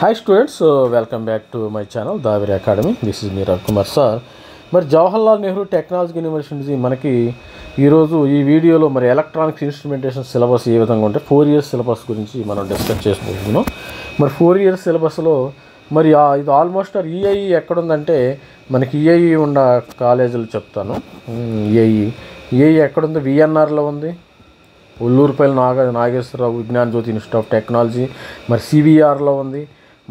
Hi students, welcome back to my channel Daviri Academy. This is me Ravi Kumar sir. మరి Jawaharlal Nehru technology university మనకి ఈరోజు ఈ వీడియోలో మరి ఎలక్ట్రానిక్స్ ఇన్స్ట్రుమెంటేషన్ సిలబస్ ఏ విధంగా ఉంటే 4 ఇయర్స్ సిలబస్ గురించి మనం డిస్కస్ చేసుకుంటున్నాం. మరి 4 ఇయర్స్ సిలబస్లో మరి ఇది ఆల్మోస్ట్ ఈఐఈ ఎక్కడుందంటే మనకి ఈఐఈ ఉన్న కాలేజీలు చెప్తాను. ఈఐఈ ఎక్కడుంది? విఎన్ఆర్లో ఉంది, ఉల్లూరుపల్లి నాగేశ్వరరావు విజ్ఞాన జ్యోతి ఇన్స్టిట్యూట్ ఆఫ్ టెక్నాలజీ, మరి సివిఆర్లో ఉంది,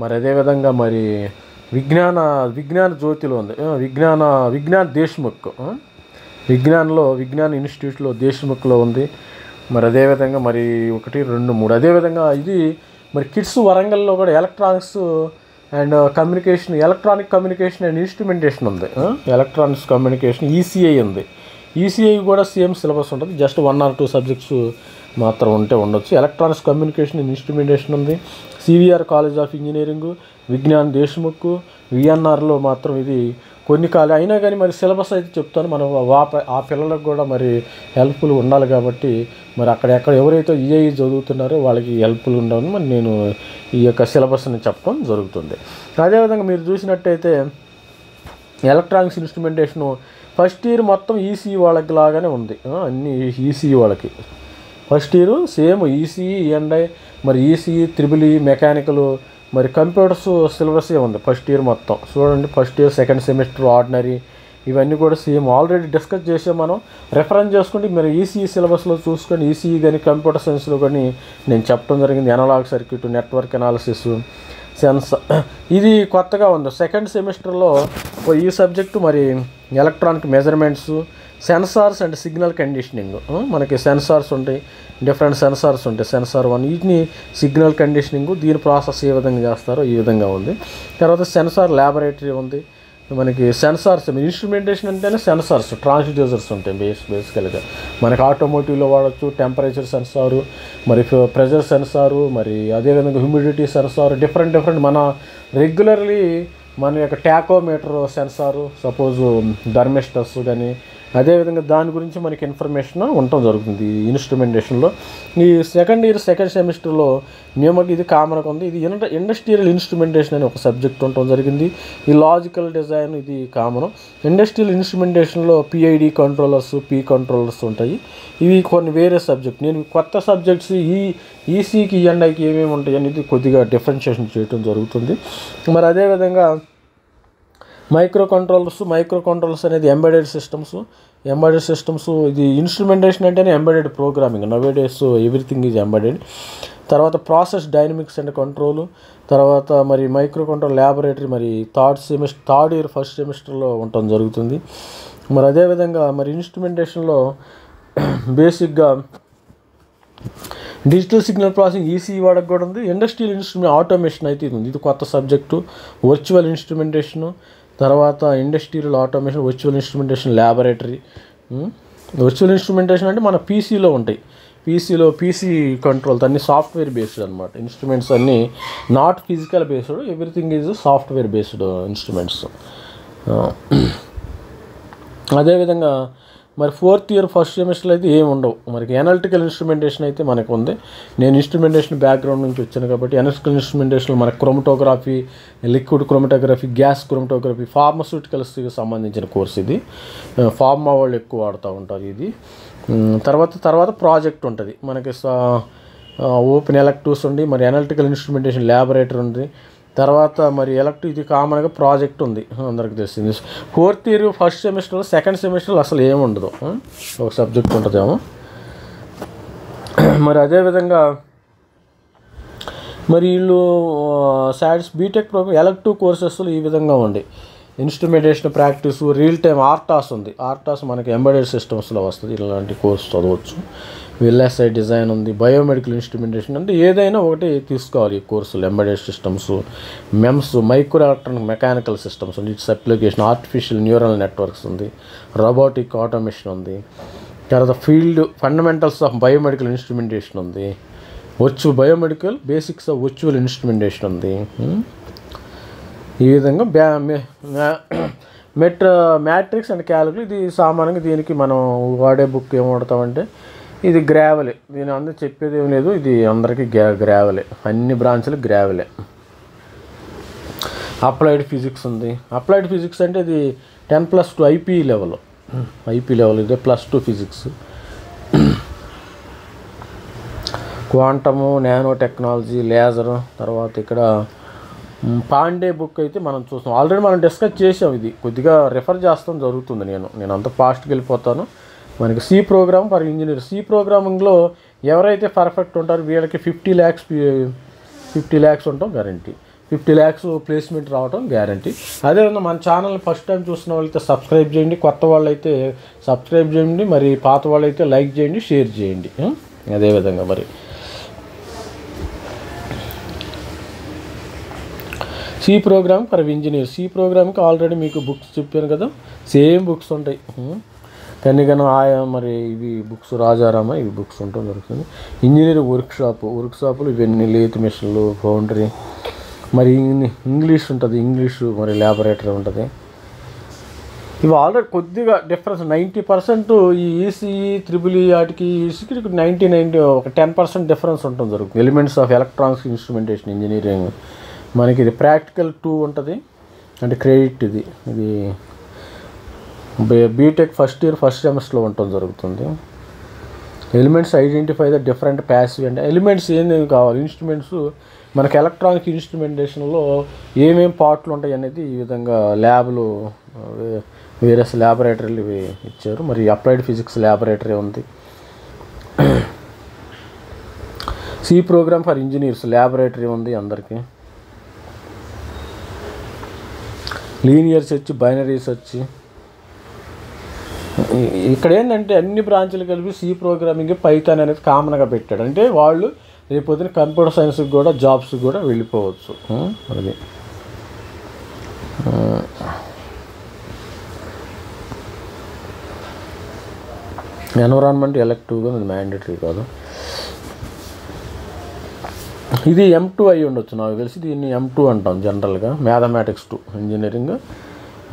మరి అదేవిధంగా మరి విజ్ఞాన జ్యోతిలో ఉంది, విజ్ఞాన దేశ్ముఖ్ విజ్ఞాన ఇన్స్టిట్యూట్లో దేశ్ముఖ్లో ఉంది. మరి అదేవిధంగా మరి 1, 2, 3 అదేవిధంగా ఇది మరి కిడ్స్ వరంగల్లో కూడా ఎలక్ట్రానిక్ కమ్యూనికేషన్ అండ్ ఇన్స్ట్రుమెంటేషన్ ఉంది. ఎలక్ట్రానిక్స్ కమ్యూనికేషన్ ఈసీఐ ఉంది. ఈసీఐ కూడా సేమ్ సిలబస్ ఉంటుంది, జస్ట్ 1 or 2 సబ్జెక్ట్స్ మాత్రం ఉండొచ్చు. ఎలక్ట్రానిక్స్ కమ్యూనికేషన్ అండ్ ఇన్స్ట్రుమెంటేషన్ ఉంది. CVR college of engineering, Vignan Deshmukh, విఎన్ఆర్లో మాత్రం ఇది కొన్ని అయినా కానీ మరి సిలబస్ అయితే చెప్తాను. మనం ఆ పిల్లలకు కూడా మరి హెల్ప్ఫుల్ ఉండాలి కాబట్టి మరి అక్కడెక్కడ ఎవరైతే ఈఐఈ చదువుతున్నారో వాళ్ళకి హెల్ప్ఫుల్ ఉండాలని మరి నేను ఈ యొక్క సిలబస్ని చెప్పడం జరుగుతుంది. అదేవిధంగా మీరు చూసినట్టయితే ఎలక్ట్రానిక్స్ ఇన్స్ట్రుమెంటేషను ఫస్ట్ ఇయర్ మొత్తం ఈసీఈ వాళ్ళకి లాగానే ఉంది. అన్ని ఈసీఈ వాళ్ళకి first year same ECE ENI మరి ఈసీఈ త్రిబుల్ మెకానికల్ మరి కంప్యూటర్స్ సిలబసే ఉంది ఫస్ట్ ఇయర్ మొత్తం. చూడండి, first year second semester ordinary ఇవన్నీ కూడా సేమ్ ఆల్రెడీ డిస్కస్ చేసాం. మనం రెఫరెన్స్ చేసుకుంటే మరి ఈసీఈ సిలబస్లో చూసుకొని ఈసీఈ కానీ కంప్యూటర్ సైన్స్లో కానీ నేను చెప్పడం జరిగింది. ఎనలాగ్ సర్క్యూట్, నెట్వర్క్ అనాలిసిస్, ఇది కొత్తగా ఉంది. సెకండ్ సెమిస్టర్లో ఈ సబ్జెక్టు మరి electronic measurements, sensors and signal conditioning. మనకి సెన్సార్స్ ఉంటాయి, డిఫరెంట్ సెన్సార్స్ ఉంటాయి. సెన్సార్ 1 వీటిని సిగ్నల్ కండిషనింగ్, దీని ప్రాసెస్ ఏ విధంగా చేస్తారో ఈ విధంగా ఉంది. తర్వాత సెన్సార్ ల్యాబొరేటరీ ఉంది. మనకి సెన్సార్స్ ఇన్స్ట్రుమెంటేషన్ అంటేనే సెన్సార్స్, ట్రాన్స్డ్యూసర్స్ ఉంటాయి బేసికల్గా. మనకి ఆటోమోటివ్లో వాడచ్చు టెంపరేచర్ సెన్సారు, మరి ప్రెషర్ సెన్సారు, మరి అదేవిధంగా హ్యూమిడిటీ సెన్సారు, డిఫరెంట్ మన రెగ్యులర్లీ మన యొక్క టాకోమీటర్ సెన్సారు, సపోజు థర్మిస్టర్స్ కానీ అదేవిధంగా దాని గురించి మనకి ఇన్ఫర్మేషన్ ఉండటం జరుగుతుంది ఈ ఇన్స్ట్రుమెంటేషన్లో. ఈ సెకండ్ సెమిస్టర్లో మేమకి ఇది కామన్గా ఉంది. ఇది ఇండస్ట్రియల్ ఇన్స్ట్రుమెంటేషన్ అని ఒక సబ్జెక్ట్ ఉండటం జరిగింది. ఈ లాజికల్ డిజైన్ ఇది కామన్. ఇండస్ట్రియల్ ఇన్స్ట్రుమెంటేషన్లో పిఐడి కంట్రోలర్స్, పీ కంట్రోలర్స్ ఉంటాయి. ఇవి కొన్ని వేరే సబ్జెక్ట్. నేను కొత్త సబ్జెక్ట్స్ ఈసీకి ఈఎన్ఐకి ఏమేమి ఉంటాయి అనేది కొద్దిగా డిఫరెన్షియేషన్ చేయడం జరుగుతుంది. మరి అదేవిధంగా మైక్రో కంట్రోలర్స్ అనేది ఎంబెడెడ్ సిస్టమ్స్. ఇది ఇన్స్ట్రుమెంటేషన్ అంటేనే embedded programming. Nowadays everything is embedded. తర్వాత ప్రాసెస్ డైనమిక్స్ అండ్ కంట్రోల్. తర్వాత మరి మైక్రో కంట్రోల్ ల్యాబొరేటరీ మరి థర్డ్ ఇయర్ ఫస్ట్ సెమిస్టర్లో ఉండటం జరుగుతుంది. మరి అదేవిధంగా మరి ఇన్స్ట్రుమెంటేషన్లో బేసిక్గా డిజిటల్ సిగ్నల్ ప్రాసెసింగ్ ఈసీఈ వాడకు కూడా ఉంది. ఇండస్ట్రియల్ ఇన్స్ట్రుమెంట్ ఆటోమేషన్ అయితే ఇది ఉంది, ఇది కొత్త సబ్జెక్టు. వర్చువల్ ఇన్స్ట్రుమెంటేషను, తర్వాత industrial automation, virtual instrumentation laboratory. Virtual instrumentation అంటే మన పీసీలో ఉంటాయి. పీసీ కంట్రోల్స్ అన్ని సాఫ్ట్వేర్ బేస్డ్ అనమాట. ఇన్స్ట్రుమెంట్స్ అన్నీ not physical based, everything is software based instruments. అదేవిధంగా మరి 4th ఇయర్ ఫస్ట్ సెమిస్టర్లో అయితే ఏమి ఉండవు. మనకి ఎనాలిటికల్ ఇన్స్ట్రుమెంటేషన్ అయితే మనకు ఉంది. నేను ఇన్స్ట్రుమెంటేషన్ బ్యాక్గ్రౌండ్ నుంచి వచ్చాను కాబట్టి ఎనాలిటికల్ ఇన్స్ట్రుమెంటేషన్లో మనకు chromatography, liquid chromatography, gas chromatography, ఫార్మస్యూటికల్స్కి సంబంధించిన కోర్స్ ఇది. ఫార్మా వాళ్ళు ఎక్కువ వాడుతూ ఉంటారు ఇది. తర్వాత ప్రాజెక్ట్ ఉంటుంది మనకి. ఓపెన్ ఎలక్టివ్స్ ఉంది, మరి ఎనాలిటికల్ ఇన్స్ట్రుమెంటేషన్ ల్యాబొరేటరీ ఉంది. తర్వాత మరి ఇది కామన్గా ప్రాజెక్ట్ ఉంది, అందరికి తెలిసింది. 4th ఇయర్ ఫస్ట్ సెమిస్టర్లో, సెకండ్ సెమిస్టర్లో అసలు ఏమి ఉండదు, ఒక సబ్జెక్ట్ ఉంటుందేమో. మరి అదేవిధంగా మరి వీళ్ళు బీటెక్ ప్రోగ్రామ్ ఎలక్టివ్ కోర్సెస్లో ఈ విధంగా ఉంది. Instrumentation practice, real time RTOS ఉంది. ఆర్టాస్ మనకి ఎంబెడెడ్ సిస్టమ్స్లో వస్తుంది. ఇలాంటి కోర్స్ చదవచ్చు. విఎల్ఎస్ఐ డిజైన్ ఉంది. బయోమెడికల్ ఇన్స్ట్రుమెంటేషన్ అంటే ఏదైనా ఒకటి తీసుకోవాలి ఈ కోర్సులు. Embedded systems, MEMS, micro electronic mechanical systems ఉంది. Its application, artificial neural networks ఉంది, రోబోటిక్ ఆటోమేషన్ ఉంది. తర్వాత ఫండమెంటల్స్ ఆఫ్ బయోమెడికల్ ఇన్స్ట్రుమెంటేషన్ ఉంది. Biomedical basics of virtual instrumentation ఉంది. ఈ విధంగా మ్యాట్రిక్స్ అండ్ క్యాలిక్యులస్ ఇది సామాన్యంగా. దీనికి మనం వాడే బుక్ ఏం వాడతామంటే ఇది గ్రావెలే. దీని అందరూ చెప్పేది ఏం లేదు, ఇది అందరికీ గ్రావెలే. అన్ని బ్రాంచ్లు గ్రావెలే. అప్లైడ్ ఫిజిక్స్ ఉంది. అప్లైడ్ ఫిజిక్స్ అంటే ఇది 10+2 ఐపీ లెవెల్ ఇదే +2 physics. Quantum, nano technology, laser. తర్వాత ఇక్కడ పాండే బుక్ అయితే మనం చూస్తాం, ఆల్రెడీ మనం డిస్కస్ చేసాం. ఇది కొద్దిగా రెఫర్ చేస్తాం జరుగుతుంది. నేను అంత ఫాస్ట్కి వెళ్ళిపోతాను. మనకి C program for engineer. C ప్రోగ్రామింగ్లో ఎవరైతే పర్ఫెక్ట్ ఉంటారో వీళ్ళకి 50 lakhs ఉండటం గ్యారంటీ. 50 lakhs ప్లేస్మెంట్ రావడం గ్యారంటీ. అదేవిధంగా మన ఛానల్ని ఫస్ట్ టైం చూసిన వాళ్ళైతే సబ్స్క్రైబ్ చేయండి, కొత్త వాళ్ళు అయితే సబ్స్క్రైబ్ చేయండి, మరి పాత వాళ్ళు అయితే లైక్ చేయండి, షేర్ చేయండి. అదేవిధంగా మరి C program for engineer. C ప్రోగ్రామ్కి ఆల్రెడీ మీకు బుక్స్ చెప్పాను కదా, సేమ్ బుక్స్ ఉంటాయి. కనిగన ఆయా మరి ఇవి బుక్స్, రాజారామ ఇవి బుక్స్ ఉండటం జరుగుతుంది. ఇంజనీరింగ్ వర్క్షాపులు ఇవన్నీ, లేత్ మిషన్లు, ఫౌండరీ, మరి ఇంగ్లీష్ ఉంటుంది, ఇంగ్లీషు మరి ల్యాబొరేటరీ ఉంటుంది. ఇవి ఆల్రెడీ కొద్దిగా డిఫరెన్స్ 90% ఈ ఈసీఈ, త్రిబుల్ వాటికి ఈసీకి 90 ఒక 10% డిఫరెన్స్ ఉండటం జరుగుతుంది. Elements of electronics instrumentation engineering మనకి ఇది ప్రాక్టికల్ 2 ఉంటుంది, అంటే క్రెడిట్. ఇది బీటెక్ ఫస్ట్ ఇయర్ ఫస్ట్ సెమిస్టర్లో ఉండటం జరుగుతుంది. Elements identify the different passive. అంటే ఎలిమెంట్స్ ఏమేమి కావాలి, ఇన్స్ట్రుమెంట్స్ మనకి ఎలక్ట్రానిక్ ఇన్స్ట్రుమెంటేషన్లో ఏమేమి పార్ట్లు ఉంటాయి అనేది ఈ విధంగా ల్యాబ్లు, వేరియస్ ల్యాబొరేటరీలు ఇవి ఇచ్చారు. మరి అప్లైడ్ ఫిజిక్స్ ల్యాబొరేటరీ ఉంది. C program for engineers laboratory ఉంది అందరికీ. Linear search, binary search. ఇక్కడ ఏంటంటే అన్ని బ్రాంచ్లు కలిపి సి ప్రోగ్రామింగ్, పైథాన్ అనేది కామన్గా పెట్టాడు. అంటే వాళ్ళు రేపొద్దున కంప్యూటర్ సైన్స్కి కూడా జాబ్స్కి కూడా వెళ్ళిపోవచ్చు. అది ఎన్విరాన్మెంట్ ఎలెక్టివ్గా అది మ్యాండేటరీ కాదు. ఇది M2 అయి ఉండొచ్చు నాకు తెలిసి. దీన్ని M2 అంటాం జనరల్గా. Mathematics 2 engineering,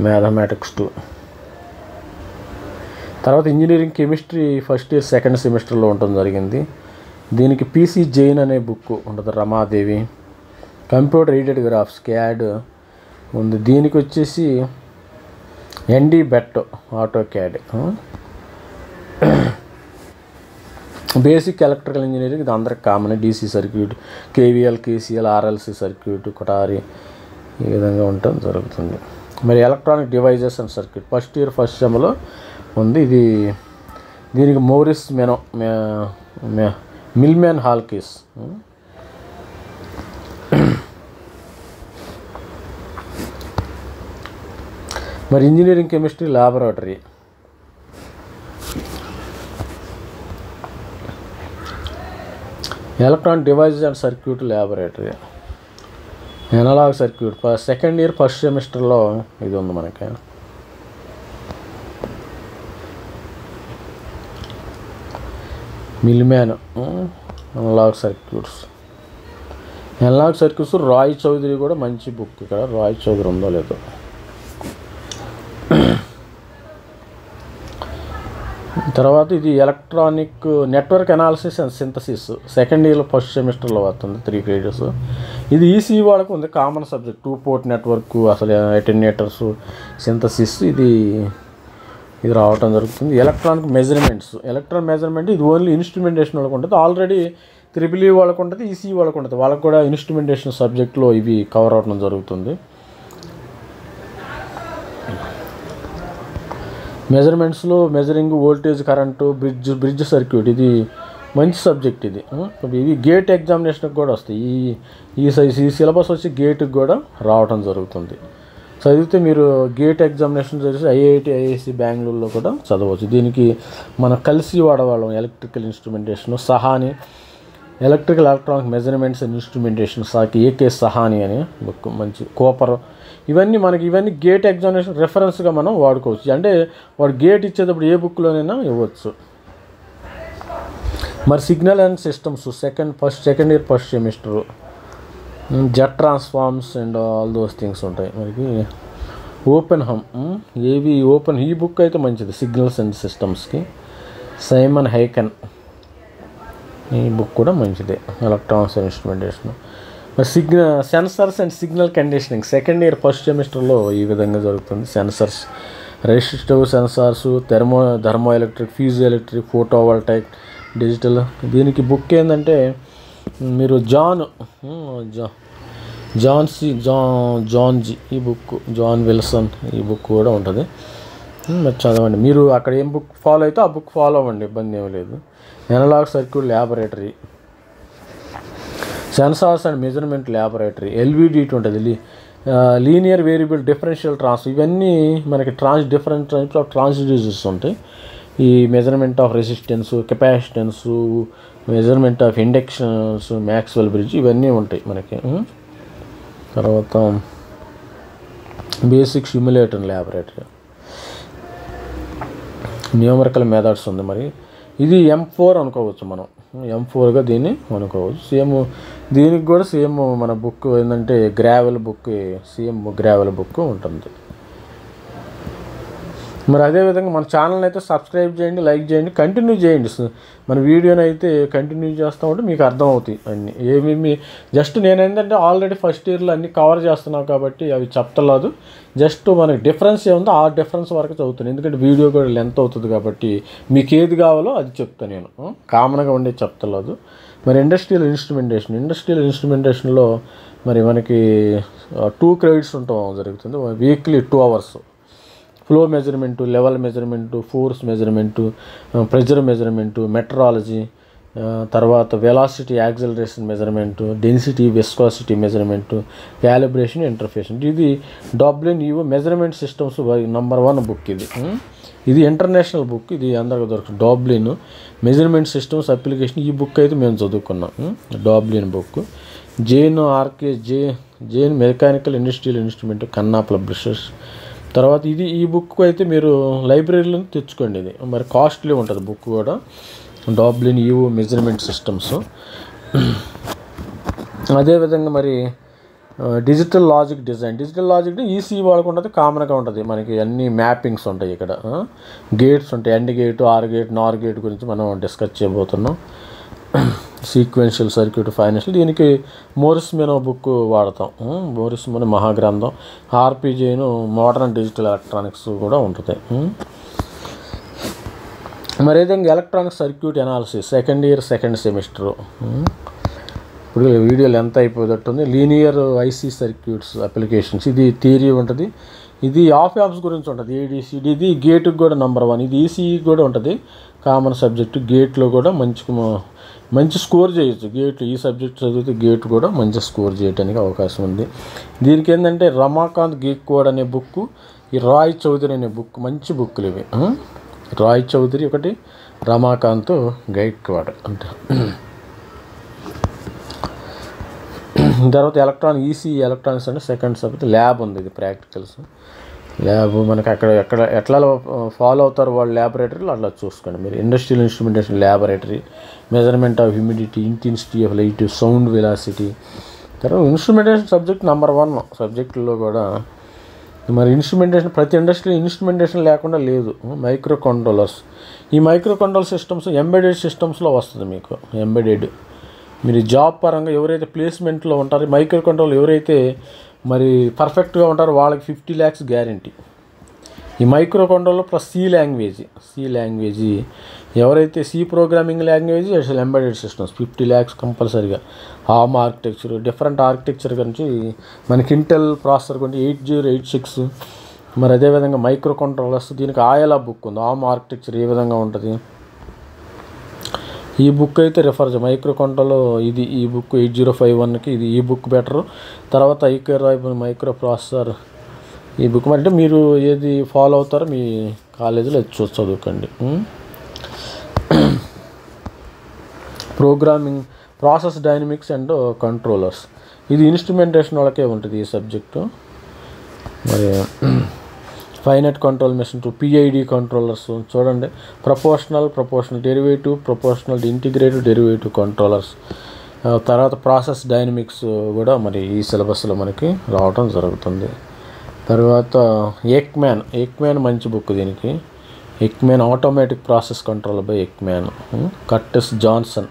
mathematics 2. తర్వాత engineering chemistry first year second సెమిస్టర్లో ఉండటం జరిగింది. దీనికి PC జైన్ అనే బుక్ ఉంటుంది, Ramadevi. Computer aided graphs, CAD ఉంది. దీనికి వచ్చేసి ND Bhatt, AutoCAD. Basic electrical engineering ఇది అందరికి common. DC circuit, KVL, KCL, RLC circuit, Kothari ఈ విధంగా ఉండటం జరుగుతుంది. మరి electronic devices and circuit first year first సెమ్లో ఉంది. దీనికి మోరిస్ మిల్మ్యాన్ హాల్కిస్. మరి engineering chemistry laboratory. Electronic devices and circuit laboratory. Analogue circuit second year first సెమిస్టర్లో ఇది ఉంది మనకి. మిల్మ్యాన్ అనలాగ్ సర్క్యూట్స్. రాయ్ చౌదరి కూడా మంచి బుక్. ఇక్కడ రాయ్ చౌదరి ఉందో లేదో. తర్వాత ఇది electronic network analysis and synthesis second ఇయర్లో ఫస్ట్ సెమిస్టర్లో వస్తుంది, 3 credits. ఇది ఈసీ వాళ్ళకు ఉంది, కామన్ సబ్జెక్ట్. 2 port నెట్వర్క్, అసలు అటెన్యూటర్స్, సింథసిస్ ఇది రావటం జరుగుతుంది. ఎలక్ట్రానిక్ మెజర్మెంట్ ఇది ఓన్లీ ఇన్స్ట్రుమెంటేషన్ వాళ్ళకు ఉంటుంది. ఆల్రెడీ త్రిబుల్ వాళ్ళకు ఉంటుంది, ఈసీ వాళ్ళకు ఉంటుంది. వాళ్ళకు కూడా ఇన్స్ట్రుమెంటేషన్ సబ్జెక్ట్లో ఇవి కవర్ అవడం జరుగుతుంది. మెజర్మెంట్స్లో measuring voltage, current, bridge circuit ఇది మంచి సబ్జెక్ట్. ఇవి గేట్ ఎగ్జామినేషన్కి కూడా వస్తాయి. ఈ సిలబస్ వచ్చి గేట్కి కూడా రావటం జరుగుతుంది. చదివితే మీరు గేట్ ఎగ్జామినేషన్ చేసి IIT, IISc బెంగళూరులో కూడా చదవచ్చు. దీనికి మనం కలిసి వాడేవాళ్ళం electrical instrumentation. Sawhney electrical electronic measurements and instrumentation, AK Sawhney అనే బుక్ మంచి. కోపర్ ఇవన్నీ గేట్ ఎగ్జామినేషన్ రెఫరెన్స్గా మనం వాడుకోవచ్చు. అంటే వాడు గేట్ ఇచ్చేటప్పుడు ఏ బుక్లోనైనా ఇవ్వచ్చు. మరి signal and systems second year first semester. Jet transforms and all those things ఉంటాయి. మనకి ఓపెన్హమ్ ఈ బుక్ అయితే మంచిది సిగ్నల్స్ అండ్ సిస్టమ్స్కి. సైమన్ హైకెన్ ఈ బుక్ కూడా మంచిదే, ఎలక్ట్రానిక్స్ అండ్ ఇన్స్ట్రుమెంటేషన్. మరి sensors and signal conditioning second year first సెమిస్టర్లో ఈ విధంగా జరుగుతుంది. Sensors, resistive sensors, thermo electric, physio electric, photo voltaic, digital. దీనికి బుక్ ఏంటంటే మీరు జాన్ జీ ఈ బుక్, జాన్ విల్సన్ ఈ బుక్ కూడా ఉంటుంది. మరి చదవండి. మీరు అక్కడ ఏం బుక్ ఫాలో అయితే ఆ బుక్ ఫాలో అవ్వండి, ఇబ్బంది ఏమీ లేదు. Analog circuit laboratory, sensors and measurement laboratory, LVDT ఉంటుంది, లీనియర్ వేరియబుల్ డిఫరెన్షియల్ ఇవన్నీ మనకి డిఫరెంట్ టైప్స్ ఆఫ్ ట్రాన్స్డ్యూసర్స్ ఉంటాయి. ఈ measurement of resistance, capacitance, measurement of inductions, Maxwell bridge ఇవన్నీ ఉంటాయి మనకి. తర్వాత basic simulator laboratory, numerical methods ఉంది. మరి ఇది M4 అనుకోవచ్చు, మనం M4గా దీన్ని అనుకోవచ్చు. దీనికి కూడా సేమ్ మన బుక్ ఏంటంటే gravel book, same gravel book ఉంటుంది. మరి అదేవిధంగా మన ఛానల్ని అయితే సబ్స్క్రైబ్ చేయండి, లైక్ చేయండి, కంటిన్యూ చేయండి. మన వీడియోని అయితే కంటిన్యూ చేస్తూ ఉంటే మీకు అర్థమవుతాయి అన్నీ. ఏమేమి జస్ట్ నేను ఏంటంటే ఆల్రెడీ ఫస్ట్ ఇయర్లో అన్నీ కవర్ చేస్తున్నాను కాబట్టి అవి చెప్తలేదు. జస్ట్ మనకి డిఫరెన్స్ ఏముందో ఆ డిఫరెన్స్ వరకు చదువుతాను, ఎందుకంటే వీడియో కూడా లెంత్ అవుతుంది కాబట్టి మీకు ఏది కావాలో అది చెప్తాను నేను, కామన్గా ఉండే చెప్తలేదు. మరి ఇండస్ట్రియల్ ఇన్స్ట్రుమెంటేషన్లో మరి మనకి 2 క్రెడిట్స్ ఉండటం జరుగుతుంది. Weekly 2 hours flow measurement, level measurement, force measurement, pressure measurement, metrology, తర్వాత velocity acceleration measurement, density viscosity measurement, calibration, interfacing. ఇది WNEO measurement systems number 1 book. ఇది ఇంటర్నేషనల్ బుక్, ఇది అందరికీ దొరుకుతుంది. WNEO మెజర్మెంట్ సిస్టమ్స్ అప్లికేషన్ ఈ book అయితే మేము చదువుకున్నాం. WNEO book. Jain mechanical industrial instrument, Khanna publishers. తర్వాత ఈ బుక్ అయితే మీరు లైబ్రరీలో తెచ్చుకోండి. ఇది మరి కాస్ట్లీ ఉంటుంది బుక్ కూడా, WNEO మెజర్మెంట్ సిస్టమ్స్. అదేవిధంగా మరి డిజిటల్ లాజిక్ డిజైన్, ఈసీ వాళ్ళకు ఉంటుంది, కామన్గా ఉంటుంది. మనకి అన్ని మ్యాపింగ్స్ ఉంటాయి ఇక్కడ. గేట్స్ ఉంటాయి, and gate, or gate, nor gate గురించి మనం డిస్కస్ చేయబోతున్నాం. Sequential circuit, financial. దీనికి మోరిస్ మెనో బుక్ వాడతాం, మోరిస్ మెనో మహాగ్రంథం. ఆర్పిజేను మోడర్న్ డిజిటల్ ఎలక్ట్రానిక్స్ కూడా ఉంటుంది. మరి ఏదైనా electronic circuit analysis second year second semester. ఇప్పుడు వీడియో లెంత్ అయిపోయేటట్టుంది. లీనియర్ ఐసీ సర్క్యూట్స్ అప్లికేషన్స్, ఇది థియరీ ఉంటుంది. ఇది ఆఫ్ యాప్స్ గురించి ఉంటుంది, ADCD. ఇది గేట్కి కూడా నంబర్ 1. ఇది ఈసీఈ కూడా ఉంటుంది, కామన్ సబ్జెక్టు. గేట్లో కూడా మంచి స్కోర్ చేయొచ్చు. గేట్ ఈ సబ్జెక్ట్ చదివితే గేట్ కూడా మంచి స్కోర్ చేయడానికి అవకాశం ఉంది. దీనికి ఏంటంటే రమాకాంత్ గేక్వాడ్ అనే బుక్, ఈ రాయ్ చౌదరి అనే బుక్, మంచి బుక్లు ఇవి. రాయ్ చౌదరి ఒకటి, రమాకాంత్ గైక్వాడ్ అంటే. తర్వాత ఎలక్ట్రానిక్స్ అంటే సెకండ్ సబ్జెక్ట్. ల్యాబ్ ఉంది, ఇది ప్రాక్టికల్స్ ల్యాబ్. మనకి ఎట్లా ఫాలో అవుతారు వాళ్ళు ల్యాబొరేటరీలో అట్లా చూసుకోండి మీరు. Industrial instrumentation laboratory, measurement of humidity, intensity of light, sound velocity. తర్వాత ఇన్స్ట్రుమెంటేషన్ సబ్జెక్ట్ నంబర్ 1 సబ్జెక్టుల్లో కూడా. మరి ఇన్స్ట్రుమెంటేషన్ ప్రతి ఇండస్ట్రీ ఇన్స్ట్రుమెంటేషన్ లేకుండా లేదు. మైక్రో కంట్రోలర్స్, ఈ మైక్రో కంట్రోల్ సిస్టమ్స్ ఎంబెడెడ్ సిస్టమ్స్లో వస్తుంది మీకు. ఎంబెడెడ్ మీరు జాబ్ పరంగా ఎవరైతే ప్లేస్మెంట్లో ఉంటారో, మైక్రో కంట్రోల్ ఎవరైతే మరి పర్ఫెక్ట్గా ఉంటారో వాళ్ళకి 50 lakhs గ్యారంటీ. ఈ microcontroller plus C language ఎవరైతే ప్రోగ్రామింగ్ లాంగ్వేజ్ అసలు ఎంబెడెడ్ సిస్టమ్స్ 50 lakhs కంపల్సరీగా. ఆర్మ్ ఆర్కిటెక్చర్, డిఫరెంట్ ఆర్కిటెక్చర్ గురించి మనకి ఇంటెల్ ప్రాసెసర్ గురించి 8086. మరి అదేవిధంగా మైక్రో కంట్రోలర్స్, దీనికి ఆయలా బుక్ ఉంది, ఆర్మ్ ఆర్కిటెక్చర్ ఏ విధంగా ఉంటుంది. ఈ బుక్ అయితే రిఫర్ మైక్రో కంట్రోల్. ఈ బుక్ 8051కి ఈ బుక్ బెటర్. తర్వాత ఐక్యరాయ్ మైక్రో ప్రాసెసర్ ఈ బుక్. అంటే మీరు ఏది ఫాలో అవుతారో మీ కాలేజీలో చదువుకోండి. Programming, process dynamics and controllers, ఇది ఇన్స్ట్రుమెంటేషన్ వాళ్ళకే ఉంటుంది ఈ సబ్జెక్టు. మరి finite control machine, PID controllers చూడండి. Proportional derivative, integrative derivative controllers. తర్వాత ప్రాసెస్ డైనమిక్స్ కూడా మరి ఈ సిలబస్లో మనకి రావడం జరుగుతుంది. తర్వాత ఎక్మ్యాన్ మంచి బుక్ దీనికి. Eckman automatic process control by Eckman, Curtis Johnson.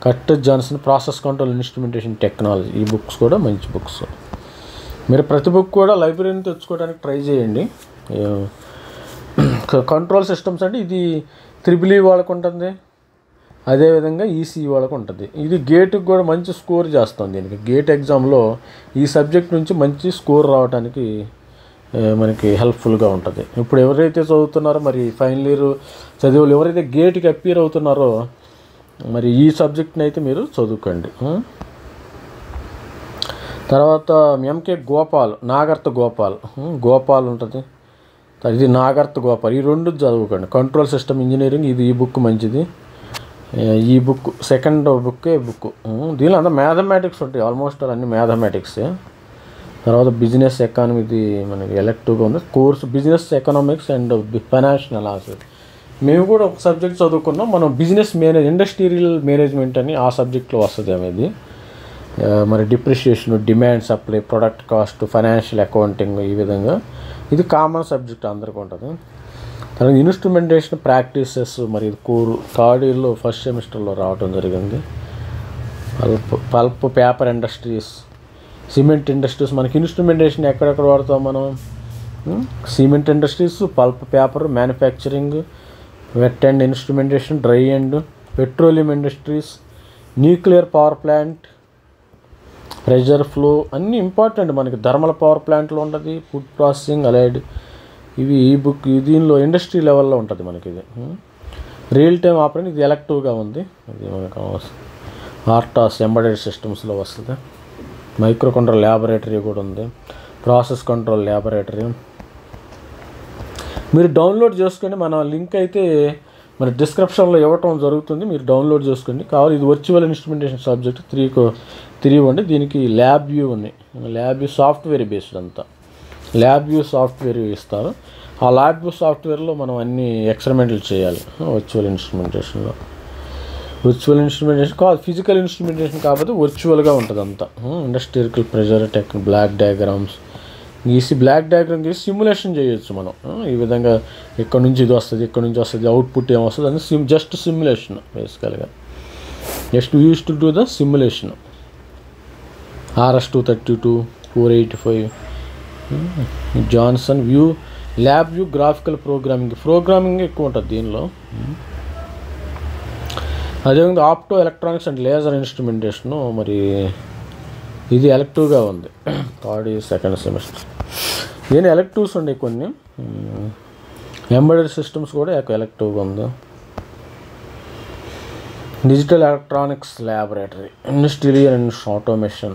Curtis Johnson process control instrumentation technology, ఈ బుక్స్ కూడా మంచి బుక్స్. మీరు ప్రతి బుక్ కూడా లైబ్రరీని తెచ్చుకోవడానికి ట్రై చేయండి. కంట్రోల్ సిస్టమ్స్ అంటే ఇది త్రిబుల్ ఈ వాళ్ళకు ఉంటుంది, అదేవిధంగా ఈసీ వాళ్ళకు ఉంటుంది. ఇది గేట్కి కూడా మంచి స్కోర్ చేస్తుంది. దీనికి గేట్ ఎగ్జామ్లో ఈ సబ్జెక్ట్ నుంచి మంచి స్కోర్ రావడానికి మనకి హెల్ప్ఫుల్గా ఉంటుంది. ఇప్పుడు ఎవరైతే చదువుతున్నారో మరి ఫైనల్ ఇయర్ చదివేవాళ్ళు ఎవరైతే గేట్కి అపీర్ అవుతున్నారో మరి ఈ సబ్జెక్ట్ని అయితే మీరు చదువుకోండి. తర్వాత ఎంకే గోపాల్, నాగర్త గోపాల్ ఉంటుంది, ఇది నాగర్త గోపాల్, ఈ రెండు చదువుకోండి. కంట్రోల్ సిస్టమ్ ఇంజనీరింగ్, ఇది ఈ బుక్ మంచిది. ఈ బుక్ సెకండ్ బుక్. దీనిలో అంతా మ్యాథమెటిక్స్ ఉంటాయి, ఆల్మోస్ట్ అన్ని మ్యాథమెటిక్సే. తర్వాత బిజినెస్ ఎకానమీ, ఇది మనకి ఎలెక్టివ్గా ఉంది course, business economics and financial analysis. మేము కూడా ఒక సబ్జెక్ట్ చదువుకున్నాం, మనం బిజినెస్ ఇండస్ట్రియల్ మేనేజ్మెంట్ అని ఆ సబ్జెక్ట్లో వస్తుంది అనేది. మరి depreciation, demand supply, product cost, financial accounting, ఈ విధంగా ఇది కామన్ సబ్జెక్ట్ అందరికీ ఉంటుంది. తర్వాత ఇన్స్ట్రుమెంటేషన్ ప్రాక్టీసెస్, మరి ఇది కోర్ థర్డ్ ఇయర్లో ఫస్ట్ సెమిస్టర్లో రావడం జరిగింది. Pulp paper industries, cement industries, మనకి ఇన్స్ట్రుమెంటేషన్ ఎక్కడెక్కడ వాడతాం మనం, cement industries, pulp paper manufacturing, wet and instrumentation, dry and petroleum industries, nuclear power plant, pressure flow, అన్నీ ఇంపార్టెంట్ మనకి. థర్మల్ పవర్ ప్లాంట్లో ఉంటుంది, ఫుడ్ ప్రాసెసింగ్, అలైడ్, ఇవి ఈ బుక్ దీనిలో ఇండస్ట్రీ లెవెల్లో ఉంటుంది మనకి. ఇది రియల్ టైమ్ ఆపరేటింగ్, ఇది ఎలెక్టివ్గా ఉంది, ఇది మనకు ఆర్టాస్ ఎంబెడెడ్ సిస్టమ్స్లో వస్తుంది. మైక్రో కంట్రోల్ ల్యాబొరేటరీ కూడా ఉంది, ప్రాసెస్ కంట్రోల్ ల్యాబొరేటరీ. మీరు డౌన్లోడ్ చేసుకోండి, మన లింక్ అయితే మరి డిస్క్రిప్షన్లో ఇవ్వటం జరుగుతుంది, మీరు డౌన్లోడ్ చేసుకోండి. కావాలి ఇది వర్చువల్ ఇన్స్ట్రుమెంటేషన్ సబ్జెక్ట్ 3 ఉంది. దీనికి ల్యాబ్ వ్యూ ఉన్నాయి, ల్యాబ్ వ్యూ సాఫ్ట్వేర్ బేస్డ్ అంతా, ల్యాబ్ వ్యూ సాఫ్ట్వేర్ ఇస్తారు. ఆ ల్యాబ్ వ్యూ సాఫ్ట్వేర్లో మనం అన్ని ఎక్స్పెరిమెంట్లు చేయాలి. వర్చువల్ ఇన్స్ట్రుమెంటేషన్ కాదు, ఫిజికల్ ఇన్స్ట్రుమెంటేషన్ కాబట్టి వర్చువల్గా ఉంటుంది అంతా. ఇండస్ట్రియల్ ప్రెషర్ బ్లాక్ డయాగ్రామ్స్ గీసి, బ్లాక్ డయాగ్రామ్ గీసి సిమ్యులేషన్ చేయొచ్చు మనం. ఈ విధంగా ఇక్కడ నుంచి ఇది వస్తుంది, ఇక్కడ నుంచి వస్తుంది, అవుట్పుట్ ఏమొస్తుంది అని జస్ట్ సిమ్యులేషన్. బేసికల్గా just use to do the simulation. RS-232, 485, Johnson view, lab view, graphical programming ఎక్కువ ఉంటుంది దీనిలో. అదేవిధంగా opto electronics and laser instrumentation, మరి ఇది ఎలెక్టివ్గా ఉంది, థర్డ్ సెకండ్ సెమిస్టర్. దీని ఎలెక్టివ్స్ ఉన్నాయి కొన్ని. ఎంబెడెడ్ సిస్టమ్స్ కూడా ఎలెక్టివ్గా ఉంది. Digital electronics laboratory, industrial and automation,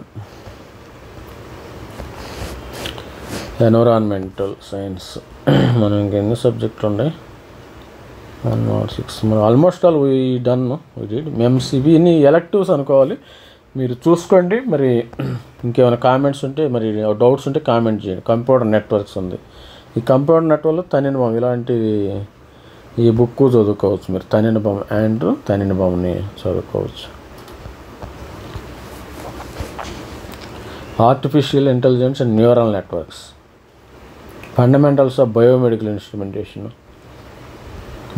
environmental science. మనం ఇంకెన్ని సబ్జెక్టులు ఉన్నాయి, 106. మనం almost all we done MCB, ఇన్ని ఎలెక్టివ్స్ అనుకోవాలి. మీరు చూసుకోండి. మరి ఇంకేమైనా కామెంట్స్ ఉంటే, మరి డౌట్స్ ఉంటే కామెంట్ చేయండి. కంప్యూటర్ నెట్వర్క్స్ ఉంది, ఈ కంప్యూటర్ నెట్వర్క్లో తనినబామ్ ఇలాంటి ఈ బుక్ చదువుకోవచ్చు మీరు. తనినబామ్ని చదువుకోవచ్చు. Artificial intelligence and neural networks, fundamentals of biomedical instrumentation.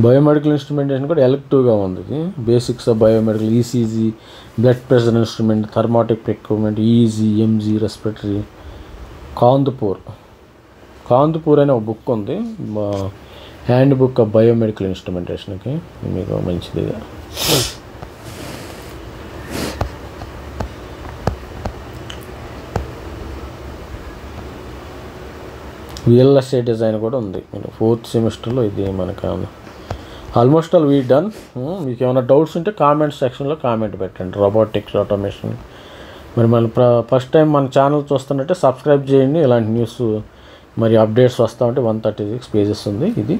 Biomedical instrumentation కూడా ఎలెక్టివ్గా ఉంది. Basics of biomedical, ECG, blood pressure instrument, therapeutic equipment, EEG, EMG, respiratory. Khandpur అనే ఒక బుక్ ఉంది, హ్యాండ్ బుక్ ఆఫ్ బయోమెడికల్ ఇన్స్ట్రుమెంటేషన్కి, మీకు మంచిది. VLSI డిజైన్ కూడా ఉంది, 4th సెమిస్టర్లో. ఇది మనకు ఆల్మోస్ట్ ఆల్ వీ డన్. మీకు ఏమైనా డౌట్స్ ఉంటే కామెంట్ సెక్షన్లో కామెంట్ పెట్టండి. Robotics, automation. మరి మన ఫస్ట్ టైం మన ఛానల్ చూస్తున్నట్టే సబ్స్క్రైబ్ చేయండి. ఇలాంటి న్యూస్ మరి అప్డేట్స్ వస్తూ ఉంటే 136 పేజెస్ ఉంది ఇది.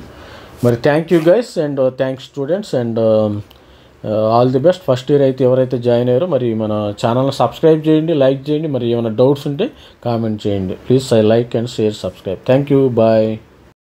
మరి thank you guys and thanks students and all the best. First year అయితే ఎవరైతే జాయిన్ అయ్యారో మరి మన ఛానల్ని సబ్స్క్రైబ్ చేయండి, లైక్ చేయండి. మరి ఏమైనా డౌట్స్ ఉంటే కామెంట్ చేయండి please. Like and share, subscribe. Thank you, bye.